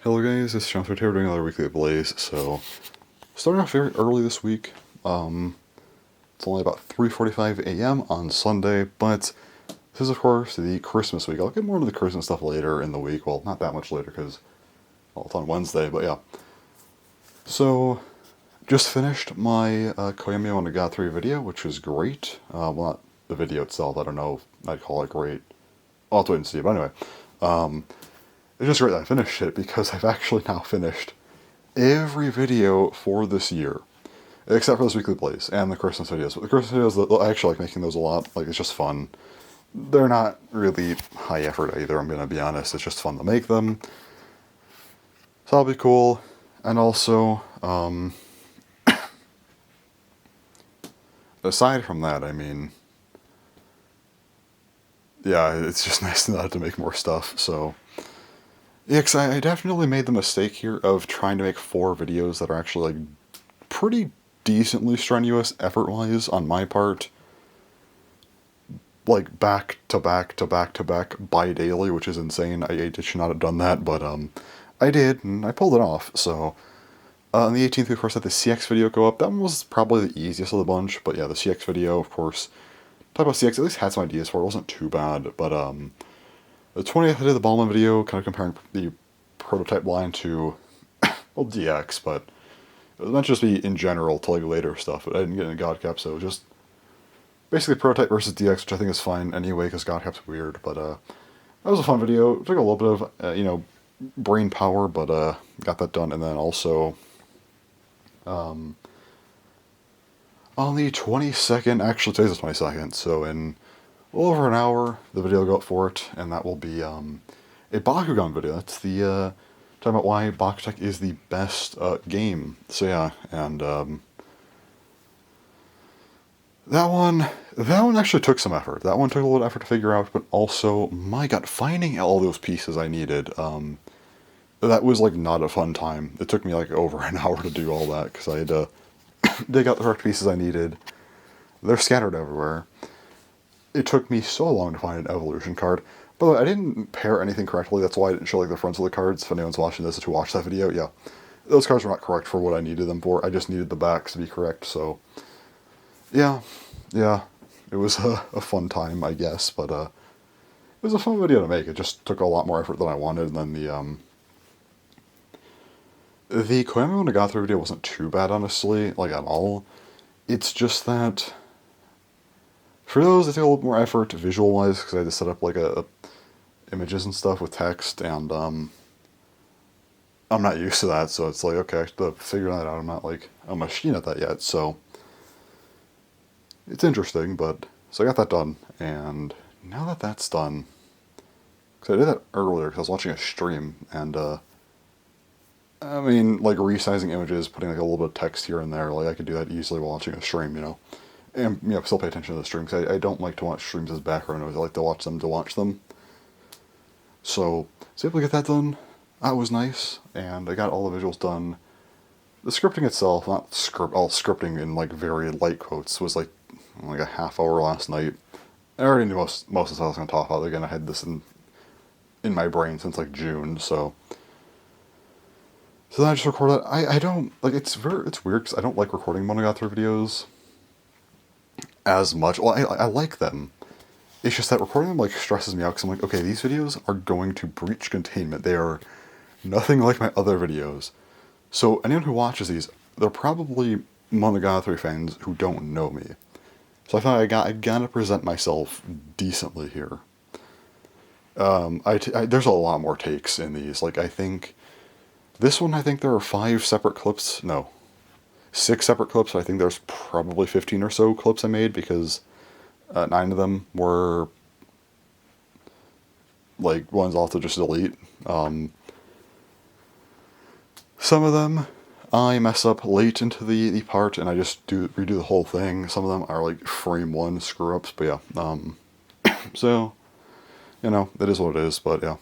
Hello guys, it's Sean here doing another weekly Blaze. So, starting off very early this week. It's only about 3:45 a.m. on Sunday, but this is of course the Christmas week. I'll get more into the Christmas stuff later in the week. Well, not that much later because it's on Wednesday, but yeah. So, just finished my Koyami Monogatari video, which was great. Well, not the video itself. I don't know if I'd call it great. I'll have to wait and see. But anyway, it's just great that I finished it because I've actually now finished every video for this year. Except for this weekly Blaze and the Christmas videos. But the Christmas videos, I actually like making those a lot. Like, it's just fun. They're not really high effort either, I'm going to be honest. It's just fun to make them. So that'll be cool. And also, aside from that, I mean, yeah, it's just nice not to make more stuff, so. Yeah, because I definitely made the mistake here of trying to make 4 videos that are actually, like, pretty decently strenuous effort-wise on my part. Like, back to back to back to back bi-daily, which is insane. I should not have done that, but, I did, and I pulled it off, so. On the 18th, we of course had the CX video go up. That one was probably the easiest of the bunch, but yeah, the CX video, of course. Talk about CX, at least had some ideas for it. It wasn't too bad, but, the 20th, I did the Ballman video, kind of comparing the prototype line to, well, DX, but it was meant to just be in general to like later stuff, but I didn't get into Godcap, so just basically prototype versus DX, which I think is fine anyway, because Godcap's weird, but that was a fun video. It took a little bit of, brain power, but got that done, and then also, on the 22nd, actually today's the 22nd, so in over an hour, the video will go up for it, and that will be a Bakugan video. That's the talking about why Bakutech is the best game. So yeah, and that one actually took some effort. That one took a little effort to figure out, but also, my God, finding all those pieces I needed, that was like not a fun time. It took me like over an hour to do all that because I had to dig out the correct pieces I needed. They're scattered everywhere. It took me so long to find an evolution card. By the way, I didn't pair anything correctly. That's why I didn't show like the fronts of the cards. If anyone's watching this to watch that video, yeah. Those cards were not correct for what I needed them for. I just needed the backs to be correct, so. Yeah. It was a fun time, I guess, but it was a fun video to make. It just took a lot more effort than I wanted, and then the Koyami Monogatari video wasn't too bad, honestly, like at all. It's just that for those, it took a little more effort visual-wise, because I had to set up, like, images and stuff with text, and, I'm not used to that, so it's like, okay, I have to figure that out. I'm not, like, a machine at that yet, so it's interesting, but, so I got that done, and now that that's done, because I did that earlier, because I was watching a stream, and, I mean, like, resizing images, putting, like, a little bit of text here and there, like, I could do that easily while watching a stream, and, still pay attention to the stream, because I don't like to watch streams as background noise. I like to watch them. So able to get that done. That was nice, and I got all the visuals done. The scripting itself, not all scripting in, like, very light quotes, was, like a half hour last night. I already knew most of the stuff I was going to talk about. Again, I had this in my brain since, like, June, so then I just record that. I don't, like, it's weird, because I don't like recording Monogatari videos as much. Well, I like them. It's just that recording them, like, stresses me out, because I'm like, okay, these videos are going to breach containment. They are nothing like my other videos. So anyone who watches these, they're probably Monogatari fans who don't know me. So I thought I gotta present myself decently here. There's a lot more takes in these. Like, I think this one, there are 5 separate clips. No, 6 separate clips. I think there's probably 15 or so clips I made, because 9 of them were, like, ones I'll have to just delete. Some of them I mess up late into the part, and I just redo the whole thing. Some of them are, like, frame 1 screw-ups, but yeah. So, it is what it is, but yeah.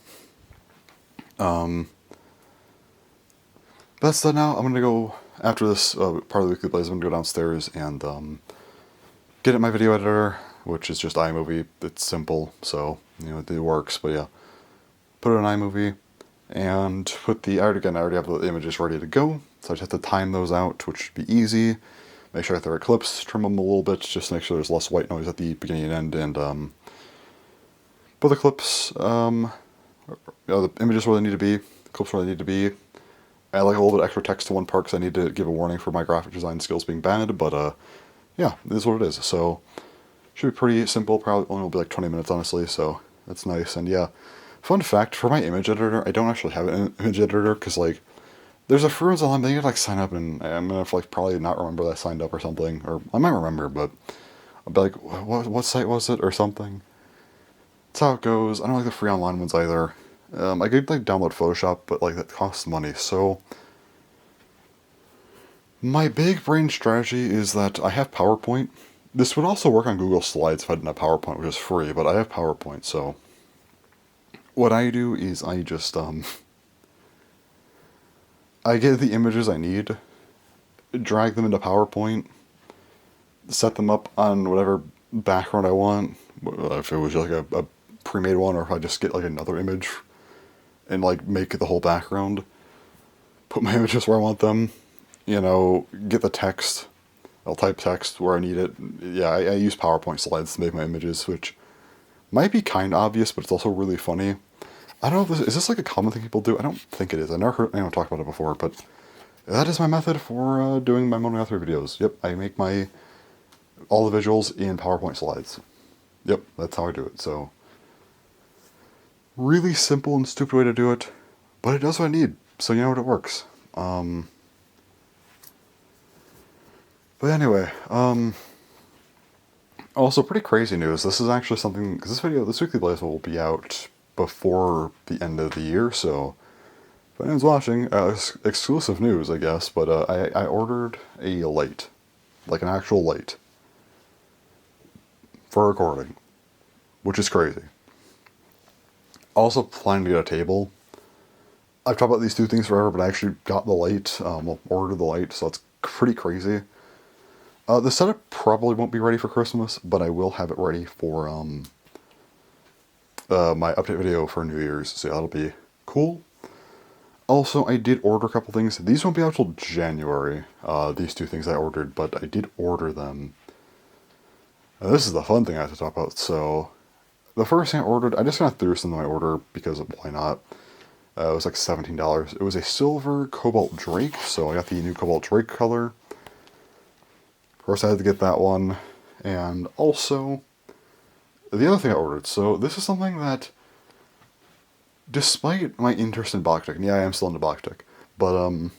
That's done now. I'm gonna go, after this part of the Weekly Blaze, I'm gonna go downstairs and get at my video editor, which is just iMovie. It's simple, so, it works, but yeah. Put it in iMovie, and I already have the images ready to go, so I just have to time those out, which should be easy. Make sure I have the right clips, trim them a little bit, just to make sure there's less white noise at the beginning and end, and put the clips, the images where they need to be, the clips where they need to be. I like a little bit extra text to one part because I need to give a warning for my graphic design skills being bad, but yeah, it is what it is. So, should be pretty simple, probably only will be like 20 minutes, honestly, so that's nice. And yeah, fun fact, for my image editor, I don't actually have an image editor, because like, there's a free ones online, but you gotta like sign up, and I'm gonna like probably not remember that I signed up or something, or I might remember, but I'll be like, what site was it, or something. That's how it goes. I don't like the free online ones either. I could like download Photoshop, but like that costs money, so my big brain strategy is that I have PowerPoint. This would also work on Google Slides if I didn't have PowerPoint, which is free, but I have PowerPoint, so what I do is I just, I get the images I need, drag them into PowerPoint, set them up on whatever background I want, if it was like a pre-made one, or if I just get like another image and like make the whole background, put my images where I want them, get the text, I'll type text where I need it. Yeah, I use PowerPoint slides to make my images, which might be kind of obvious, but it's also really funny. I don't know if is this like a common thing people do? I don't think it is. I never heard anyone talk about it before, but that is my method for doing my Monogatari videos. Yep, I make all the visuals in PowerPoint slides. Yep, that's how I do it. So, really simple and stupid way to do it, but it does what I need, so you know what, it works. But anyway, also pretty crazy news. This is actually something, because this weekly blaze will be out before the end of the year, so if anyone's watching, exclusive news, I guess, but I ordered a light, like an actual light, for recording, which is crazy. Also planning to get a table. I've talked about these two things forever, but I actually got the light, ordered the light, so it's pretty crazy. The setup probably won't be ready for Christmas, but I will have it ready for my update video for New Year's, so that'll be cool. Also, I did order a couple things. These won't be out till January, these two things I ordered, but I did order them. And this is the fun thing I have to talk about. So, the first thing I ordered, I just kind of threw some in my order, because why not? It was like $17. It was a silver Cobalt Drake, so I got the new Cobalt Drake color. Of course, I had to get that one. And also, the other thing I ordered, so this is something that, despite my interest in Bakutech, and yeah, I am still into Bakutech, but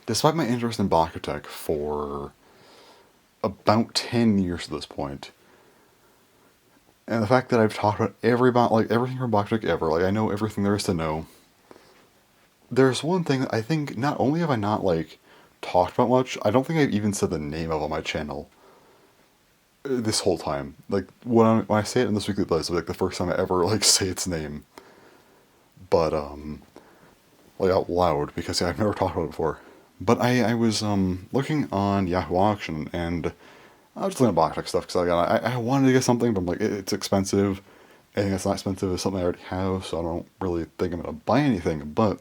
despite my interest in Bakutech for about 10 years at this point, and the fact that I've talked about everything from Bakutech ever, like I know everything there is to know, there's one thing that I think not only have I not talked about much, I don't think I've even said the name of on my channel this whole time. Like when I say it in this weekly blaze, it'll be like the first time I ever say its name, but out loud, because I've never talked about it before. But I was looking on Yahoo Auction, and I was just looking at Bakutech stuff, because I wanted to get something, but I'm like, it's expensive. Anything that's not expensive is something I already have, so I don't really think I'm gonna buy anything. But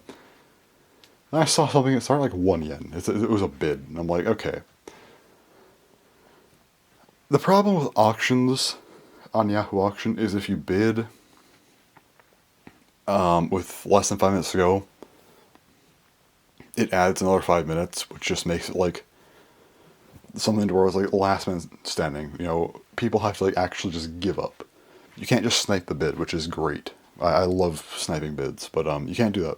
I saw something that started like 1 yen. It was a bid, and I'm like, okay. The problem with auctions on Yahoo Auction is if you bid with less than 5 minutes to go, it adds another 5 minutes, which just makes it something to where it's last minute standing. People have to actually just give up. You can't just snipe the bid, which is great. I love sniping bids, but you can't do that.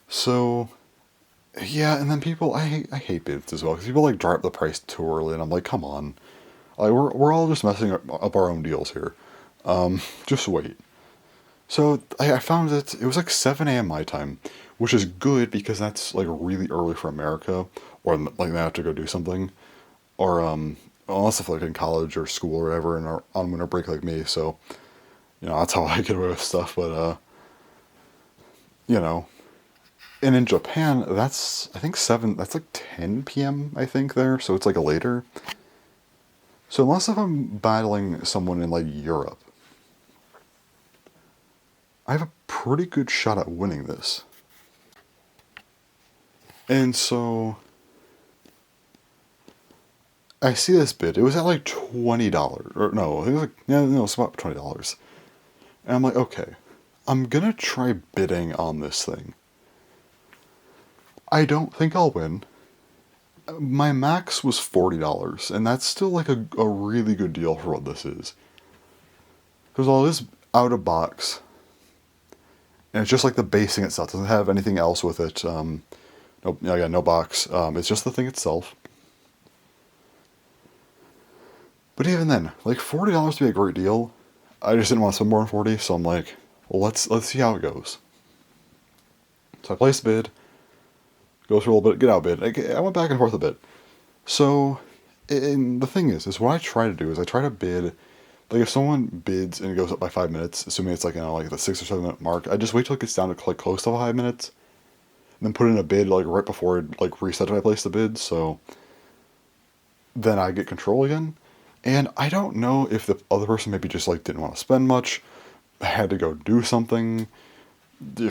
So, yeah, and then people, I hate bids as well, because people drive up the price too early, and I'm like, come on. We're all just messing up our own deals here. Just wait. So, I found that it was 7 a.m. my time, which is good, because that's really early for America, or they have to go do something, or unless if in college or school or whatever, and are on winter break like me, so, that's how I get away with stuff, but, and in Japan, that's, I think 10 p.m., I think, there, so it's a later. So unless if I'm battling someone in Europe, I have a pretty good shot at winning this. And so I see this bid. It was at like $20. Or no, it was like, yeah, no, it's about $20. And I'm like, okay, I'm gonna try bidding on this thing. I don't think I'll win. My max was $40, and that's still like a really good deal for what this is. Because all this out of box, and it's just like the basing itself. It doesn't have anything else with it. No, again, no box. It's just the thing itself. But even then, like $40 to be a great deal. I just didn't want to spend more than 40, so I'm like, well, let's see how it goes. So I placed a bid, go through a little bit, get out bid. I went back and forth a bit. So, and the thing is what I try to do is I try to bid. Like if someone bids and it goes up by 5 minutes, assuming it's like like the 6 or 7 minute mark, I just wait till it gets down to like close to 5 minutes, and then put in a bid like right before it like reset when I place the bid. So then I get control again. And I don't know if the other person maybe just like didn't want to spend much, had to go do something,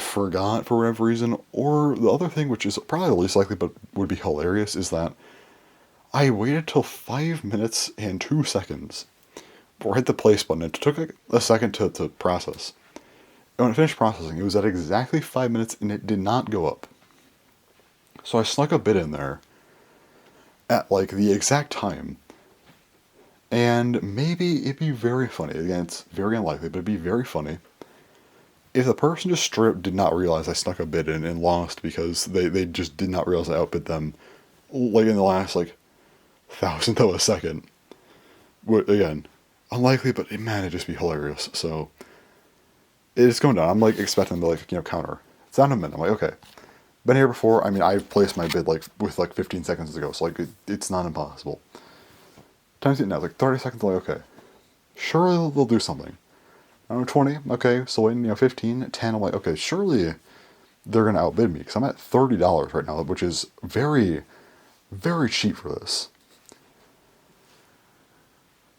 forgot for whatever reason, or the other thing, which is probably the least likely but would be hilarious, is that I waited till 5 minutes and 2 seconds before I hit the place button. It took like a second to process. And when it finished processing, it was at exactly 5 minutes and it did not go up. So I snuck a bid in there at like the exact time. And maybe it'd be very funny. Again, it's very unlikely, but it'd be very funny if the person just straight up did not realize I snuck a bid in and lost because they just did not realize I outbid them, like in the last like thousandth of a second. Again, unlikely, but man, it'd just be hilarious. So it's going down. I'm like expecting them to like counter. It's down a minute. I'm like, okay, been here before. I mean, I've placed my bid like with like 15 seconds ago, so like it's not impossible. Time's it now, like 30 seconds. I'm like, okay, sure they'll do something. I don't know, 20, okay, so waiting, 15, 10, I'm like, okay, surely they're going to outbid me, because I'm at $30 right now, which is very, very cheap for this.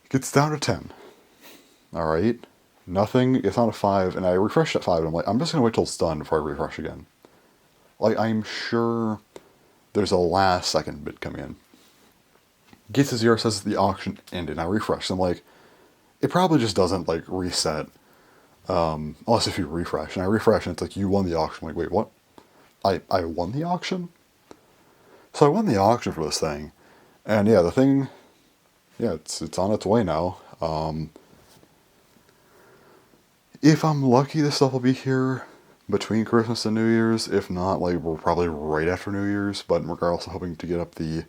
Gets down to 10. Alright, nothing, it's on a 5, and I refreshed at 5, and I'm like, I'm just going to wait till it's done before I refresh again. Like, I'm sure there's a last second bid coming in. Gets to 0, says the auction ended, and I refresh, I'm like, it probably just doesn't, like, reset. Unless if you refresh. And I refresh and it's like, you won the auction. I'm like, wait, what? I won the auction? So I won the auction for this thing. And yeah, the thing, yeah, it's on its way now. If I'm lucky, this stuff will be here between Christmas and New Year's. If not, like, we're probably right after New Year's. But regardless, I'm hoping to get up the,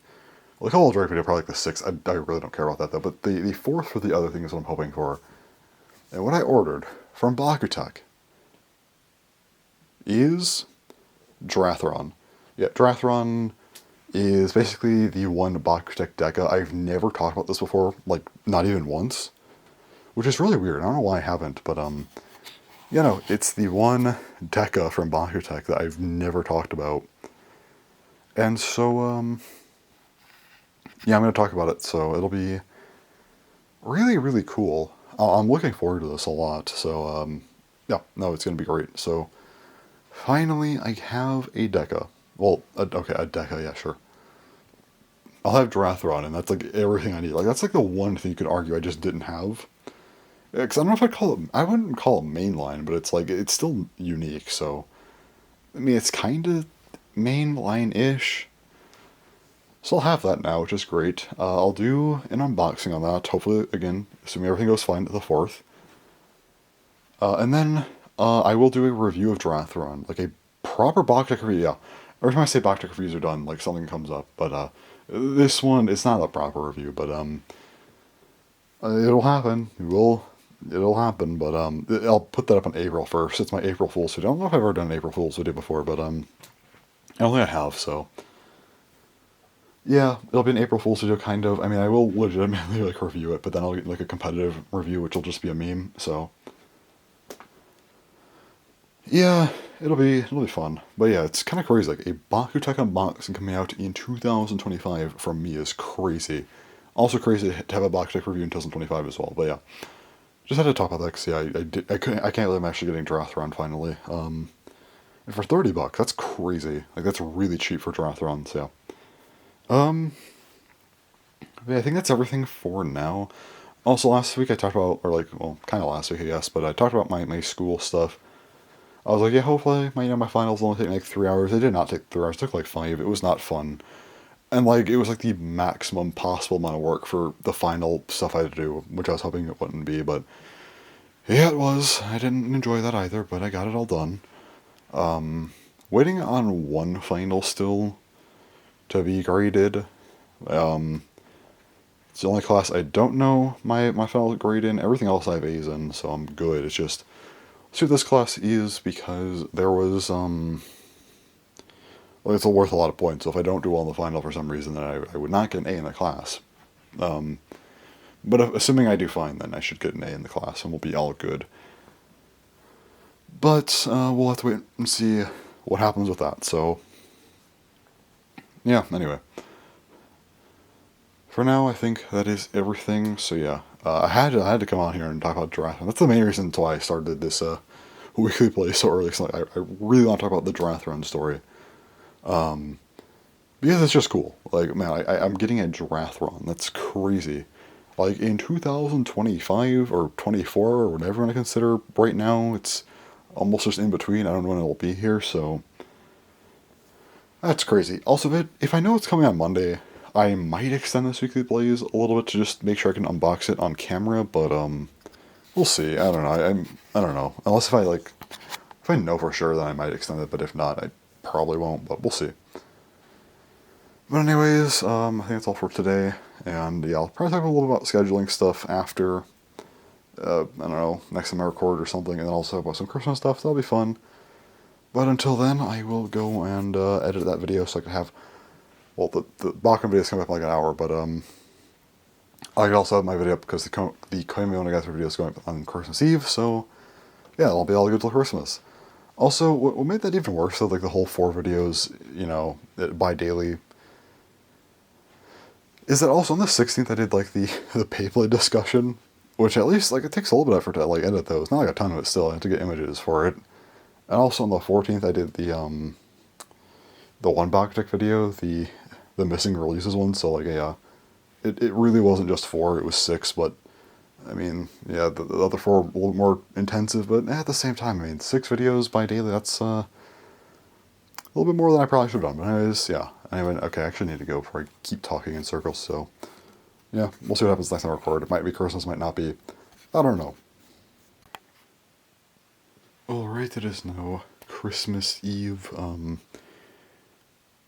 well, the Call Drake video, probably like the 6th. I really don't care about that, though. But the 4th for the other thing is what I'm hoping for. And what I ordered from Bakutech is Drathron. Yeah, Drathron is basically the one Bakutech Deca. I've never talked about this before, like, not even once. Which is really weird. I don't know why I haven't, but, it's the one Deca from Bakutech that I've never talked about. And so, yeah, I'm going to talk about it, so it'll be really, really cool. I'm looking forward to this a lot, so, yeah, no, it's going to be great. So, finally, I have a Deca. Well, a Deca, yeah, sure. I'll have Drathron, and that's, like, everything I need. Like, that's, like, the one thing you could argue I just didn't have. Because I don't know if I'd call it, I wouldn't call it mainline, but it's, like, it's still unique, so, I mean, it's kind of mainline-ish. So I'll have that now, which is great. I'll do an unboxing on that, hopefully, again, assuming everything goes fine to the 4th. And then I will do a review of Drathron, like a proper Bakutech review. Yeah, every time I say Bakutech reviews are done, like something comes up. But this one, it's not a proper review, but it'll happen. It'll happen. But I'll put that up on April 1st. It's my April Fool's video. I don't know if I've ever done an April Fool's video before, but I don't think I have. So yeah, it'll be an April Fool's video, kind of. I mean, I will legitimately like review it, but then I'll get like a competitive review, which will just be a meme. So yeah, it'll be fun. But yeah, it's kind of crazy. Like a Bakutech unboxing coming out in 2025 from me is crazy. Also crazy to have a Bakutech review in 2025 as well. But yeah, just had to talk about that because, yeah, I can't believe I'm actually getting Durathron finally. And for $30, that's crazy. Like, that's really cheap for Durathrons, yeah. Um, yeah, I think that's everything for now. Also, last week I talked about, or like, well, kind of last week, I guess, but I talked about my school stuff. I was like, yeah, hopefully my finals only take like 3 hours. It did not take 3 hours. It took like 5. It was not fun. And like, it was like the maximum possible amount of work for the final stuff I had to do, which I was hoping it wouldn't be, but yeah, it was. I didn't enjoy that either, but I got it all done. Waiting on one final still to be graded. Um, it's the only class I don't know my final grade in. Everything else I have A's in, so I'm good. It's just, see what this class is because there was, well, it's worth a lot of points. So if I don't do well in the final for some reason, then I would not get an A in the class. But assuming I do fine, then I should get an A in the class and we'll be all good. But we'll have to wait and see what happens with that. So, yeah, anyway. For now, I think that is everything. So, yeah, I had to come on here and talk about Durathron. That's the main reason why I started this weekly play so early. So, I really want to talk about the Durathron story. Because it's just cool. Like, man, I'm getting a Durathron. That's crazy. Like, in 2025 or 24 or whatever I consider right now, it's almost just in between. I don't know when it'll be here, so that's crazy. Also, if I know it's coming on Monday, I might extend this weekly plays a little bit to just make sure I can unbox it on camera, but we'll see. I don't know. I don't know. Unless if I know for sure, then I might extend it, but if not, I probably won't, but we'll see. But anyways, I think that's all for today, and yeah, I'll probably talk a little about scheduling stuff after, I don't know, next time I record or something, and then also about some Christmas stuff. That'll be fun. But until then, I will go and edit that video so I can have, well, the Bakken video is coming up in like an hour, but I can also have my video up because the Koimi Onegatsu video is going up on Christmas Eve, so yeah, it'll be all good till Christmas. Also, what made that even worse, though, like the whole 4 videos, you know, bi-daily, is that also on the 16th I did like the Beyblade discussion, which at least like it takes a little bit of effort to like edit those. Not like a ton of it still. I have to get images for it. And also on the 14th I did the one Baktic video, the missing releases one. So like yeah, it really wasn't just 4. It was 6. But I mean yeah, the other 4 were a little more intensive. But at the same time, I mean 6 videos bi-daily. That's a little bit more than I probably should have done. But anyways, yeah. Anyway, okay, I actually need to go before I keep talking in circles, so yeah, we'll see what happens next time I record. It might be Christmas, might not be. I don't know. Alright, it is now Christmas Eve.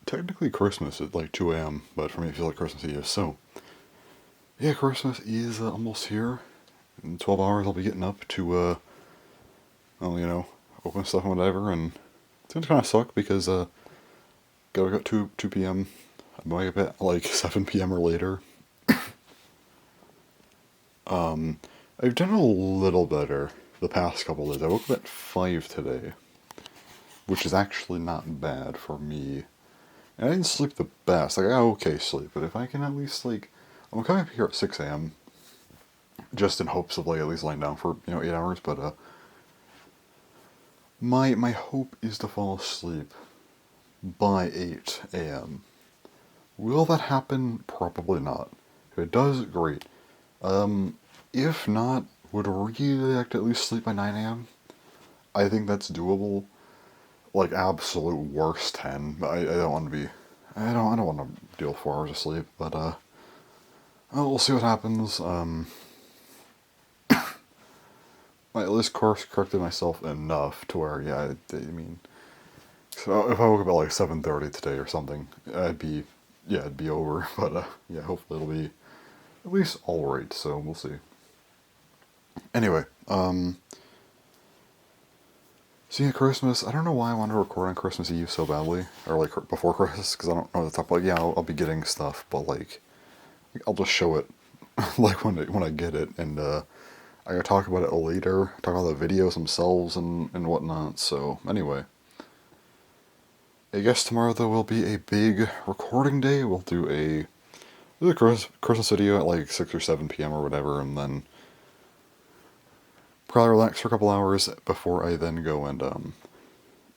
Technically Christmas at like 2 a.m., but for me it feels like Christmas Eve, so yeah, Christmas is almost here. In 12 hours I'll be getting up to, well, you know, open stuff and whatever, and it's gonna kind of suck because, gotta go at 2 p.m. I'm going up at like 7 p.m. or later. I've done a little better the past couple days. I woke up at 5 today, which is actually not bad for me. And I didn't sleep the best. Like, I got okay sleep, but if I can at least, like, I'm coming up here at 6 a.m. just in hopes of, like, at least lying down for, 8 hours, but, my hope is to fall asleep by 8 a.m. Will that happen? Probably not. If it does, great. If not, would really like to at least sleep by 9 a.m. I think that's doable. Like, absolute worst 10. I don't want to be... I don't want to deal with 4 hours of sleep, but, we'll see what happens. I at least course corrected myself enough to where, yeah, I mean... So if I woke up at like 7:30 today or something, it'd be over, but, yeah, hopefully it'll be at least alright, so we'll see. Anyway, so yeah, Christmas, I don't know why I wanted to record on Christmas Eve so badly, or like before Christmas, because I don't know what to talk about. Yeah, I'll be getting stuff, but like, I'll just show it, like when I get it, and I gotta talk about it later, talk about the videos themselves and whatnot, so anyway. I guess tomorrow though will be a big recording day. We'll do a Christmas video at like 6 or 7 p.m. or whatever, and then probably relax for a couple hours before I then go and,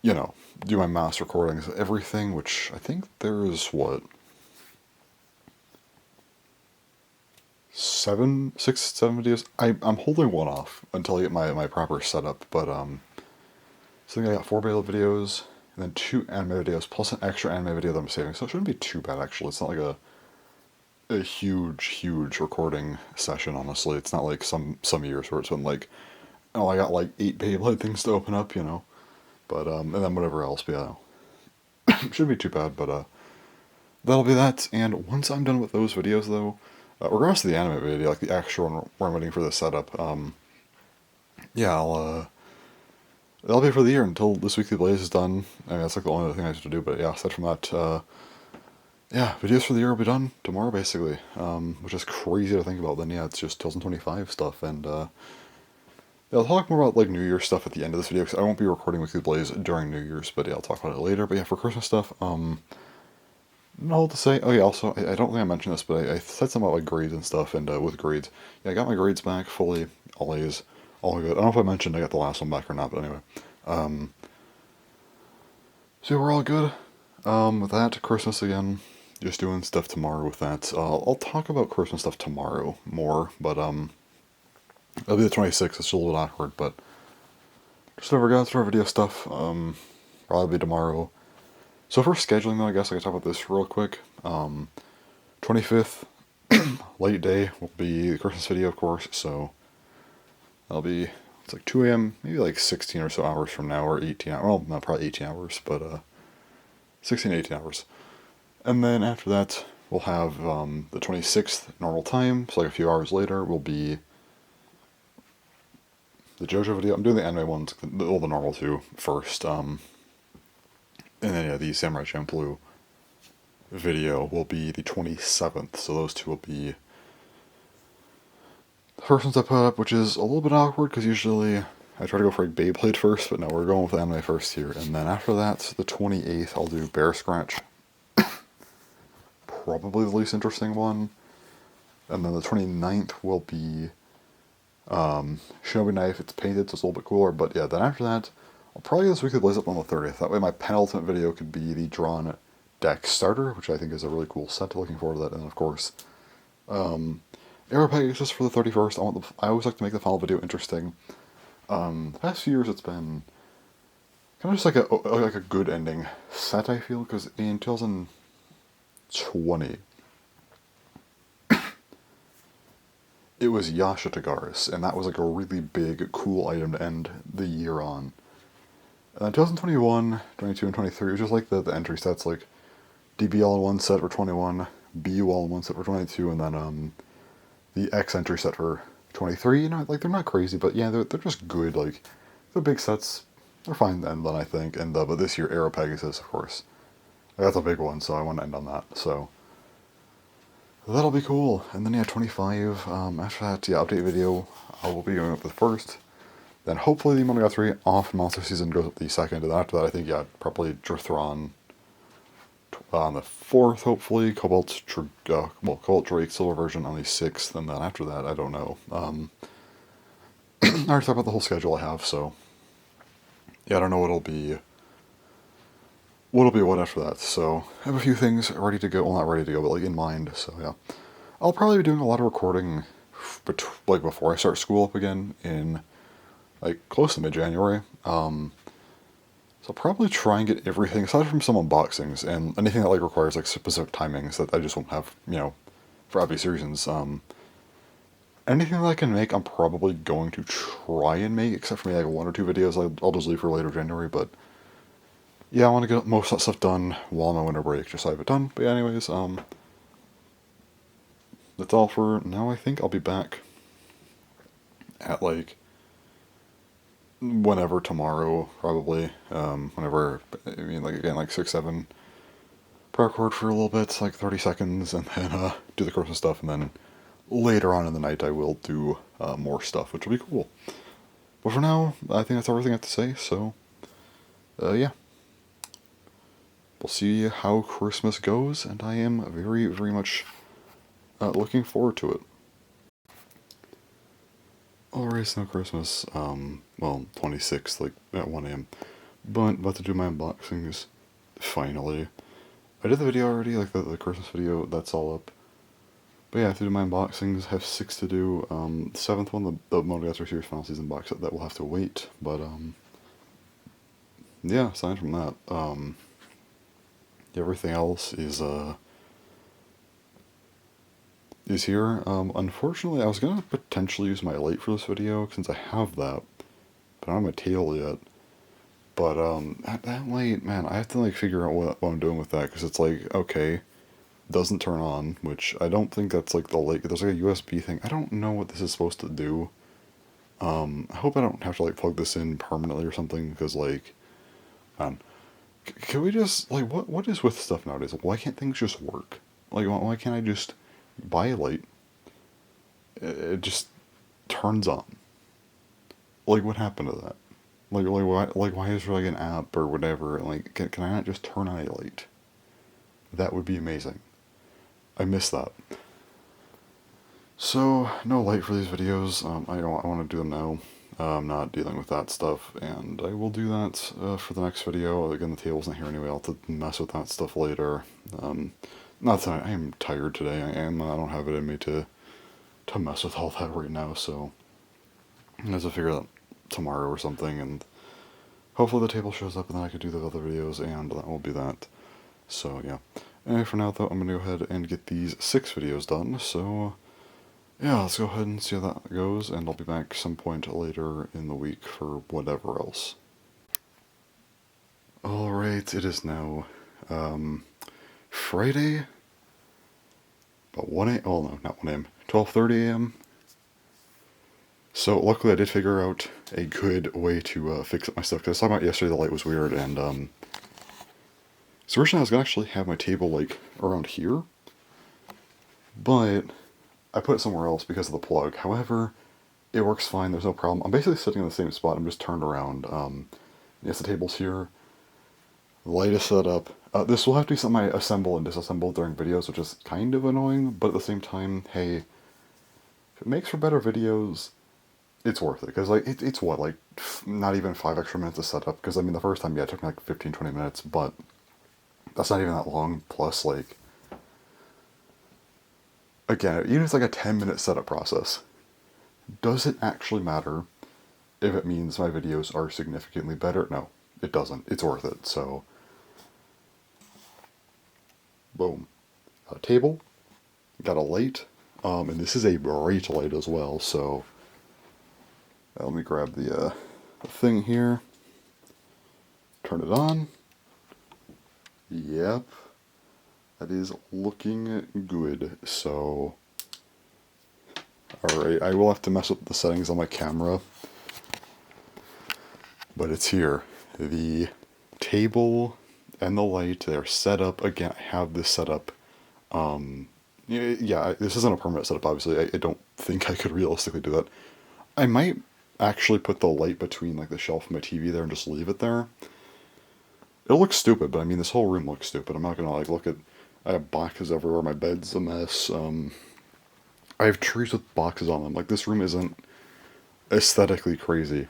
you know, do my mass recordings of everything, which I think there's, what, 7 videos? I'm holding one off until I get my proper setup, but, so I think I got 4 beta videos, and then 2 anime videos, plus an extra anime video that I'm saving, so it shouldn't be too bad, actually. It's not like a huge recording session, honestly. It's not like some years where it's been like, oh, I got like 8 Beyblade things to open up, you know. But, and then whatever else, but yeah. Shouldn't be too bad, but, that'll be that. And once I'm done with those videos, though, regardless of the anime video, like the actual one where I'm waiting for the setup, yeah, that'll be for the year until this weekly blaze is done. I mean, that's like the only other thing I have to do, but yeah, aside from that, yeah, videos for the year will be done tomorrow, basically, which is crazy to think about. Then, yeah, it's just 2025 stuff, and, yeah, I'll talk more about, like, New Year's stuff at the end of this video, because I won't be recording Weekly Blaze during New Year's, but yeah, I'll talk about it later. But yeah, for Christmas stuff, no to say. Oh yeah, also, I don't think I mentioned this, but I said something about, like, grades and stuff, and, with grades. Yeah, I got my grades back fully, all A's, all good. I don't know if I mentioned I got the last one back or not, but anyway. So yeah, we're all good. With that, Christmas again. Just doing stuff tomorrow with that. I'll talk about Christmas stuff tomorrow more, but it'll be the 26th. It's a little bit awkward, but just in regards to our video stuff, probably be tomorrow. So for scheduling though, I guess I can talk about this real quick. 25th, late day, will be the Christmas video, of course. So that'll be, it's like 2 a.m., maybe like 16 or so hours from now, or 18 hours. Well, not probably 18 hours, but 16 to 18 hours. And then after that, we'll have the 26th normal time, so like a few hours later will be the JoJo video. I'm doing the anime ones, all the normal two, first. And then, yeah, the Samurai Champloo video will be the 27th, so those two will be the first ones I put up, which is a little bit awkward, because usually I try to go for like Beyblade first, but no, we're going with anime first here. And then after that, the 28th, I'll do Bear Scratch. Probably the least interesting one. And then the 29th will be Shinobi Knife. It's painted, so it's a little bit cooler. But yeah, then after that, I'll probably get this weekly blaze up on the 30th. That way my penultimate video could be the drawn deck starter, which I think is a really cool set. Looking forward to that. And then, of course, Arrow Pegasus for the 31st. I always like to make the final video interesting. The past few years it's been kind of just like a good ending set, I feel, because in 2020 it was Yasha Tagaris, and that was like a really big, cool item to end the year on. And then 2021, 22, and 23, it was just like the entry sets, like DB all in one set for 21, BU all in one set for 22, and then the X entry set for 23. You know, like, they're not crazy, but yeah, they're just good. Like, they're big sets. They're fine to end on, I think. And but this year, Arrow Pegasus, of course. That's a big one, so I want to end on that. So that'll be cool. And then, yeah, 25. After that, yeah, update video. I will be going up the first. Then hopefully the Monogatari off Monster Season goes up the second. And then after that, I think, yeah, probably Drithron on the 4th, hopefully. Cobalt Drake Silver version on the 6th. And then after that, I don't know. I already talked about the whole schedule I have, so yeah, I don't know what'll be what after that. So I have a few things ready to go. Well, not ready to go, but like in mind. So yeah, I'll probably be doing a lot of recording, like before I start school up again in like close to mid-January. So I'll probably try and get everything aside from some unboxings and anything that like requires like specific timings that I just won't have, you know, for obvious reasons. Anything that I can make, I'm probably going to try and make, except for maybe like 1 or 2 videos I'll just leave for later January, but yeah, I want to get most of that stuff done while I'm on winter break, just so I have it done. But yeah, anyways, that's all for now, I think. I'll be back at like whenever tomorrow, probably. Whenever, I mean, like, again, like 6, 7, record for a little bit, like 30 seconds, and then do the Christmas stuff, and then later on in the night I will do more stuff, which will be cool. But for now, I think that's everything I have to say, so yeah. We'll see how Christmas goes, and I am very, very much looking forward to it. Alright, so Christmas, well, 26th, like, at 1 a.m. But, about to do my unboxings, finally. I did the video already, like, the Christmas video, that's all up. But yeah, I have to do my unboxings, have 6 to do. The 7th one, the Monogatari Series Final Season box set, that will have to wait, but, yeah, aside from that, everything else is here. Unfortunately, I was gonna potentially use my light for this video, since I have that, but I don't have my tail yet. But, that light, man, I have to, like, figure out what I'm doing with that, because it's like, okay, doesn't turn on, which I don't think that's, like, the light, there's, like, a USB thing. I don't know what this is supposed to do. I hope I don't have to, like, plug this in permanently or something, because, like, man, can we just, like, what is with stuff nowadays? Why can't things just work? Like, why can't I just buy a light? It just turns on. Like, what happened to that? Why is there, like, an app or whatever? Like, can I not just turn on a light? That would be amazing. I miss that. So, no light for these videos. I want to do them now. I'm not dealing with that stuff, and I will do that for the next video. Again, the table's not here anyway. I'll have to mess with that stuff later. Not tonight. I am tired today. I don't have it in me to mess with all that right now, so I have to figure that tomorrow or something, and hopefully the table shows up and then I can do the other videos, and that will be that. So, yeah. Anyway, for now, though, I'm going to go ahead and get these 6 videos done, so yeah, let's go ahead and see how that goes, and I'll be back some point later in the week for whatever else. Alright, it is now, Friday, about 1 a.m., oh no, not 1 a.m., 12:30 a.m., so luckily I did figure out a good way to fix up my stuff, because I was talking about yesterday the light was weird, and so originally I was going to actually have my table, like, around here, but I put it somewhere else because of the plug. However, it works fine, there's no problem. I'm basically sitting in the same spot, I'm just turned around. Yes, the table's here, the light is set up. This will have to be something I assemble and disassemble during videos, which is kind of annoying, but at the same time, hey, if it makes for better videos, it's worth it, because, like, it's what, like, not even 5 extra minutes to set up, because, I mean, the first time, yeah, it took me, like, 15-20 minutes, but that's not even that long, plus, like, again, even if it's, like, a 10-minute setup process, does it actually matter if it means my videos are significantly better? No, it doesn't. It's worth it, so, boom. Got a table, got a light, and this is a bright light as well, so let me grab the thing here, turn it on. Yep, that is looking good, so alright, I will have to mess with the settings on my camera, but it's here. The table and the light, they're set up. Again, I have this set up. Yeah, this isn't a permanent setup, obviously. I don't think I could realistically do that. I might actually put the light between, like, the shelf and my TV there and just leave it there. It looks stupid, but I mean, this whole room looks stupid. I'm not gonna, like, look at... I have boxes everywhere, my bed's a mess, I have trees with boxes on them. Like, this room isn't aesthetically crazy.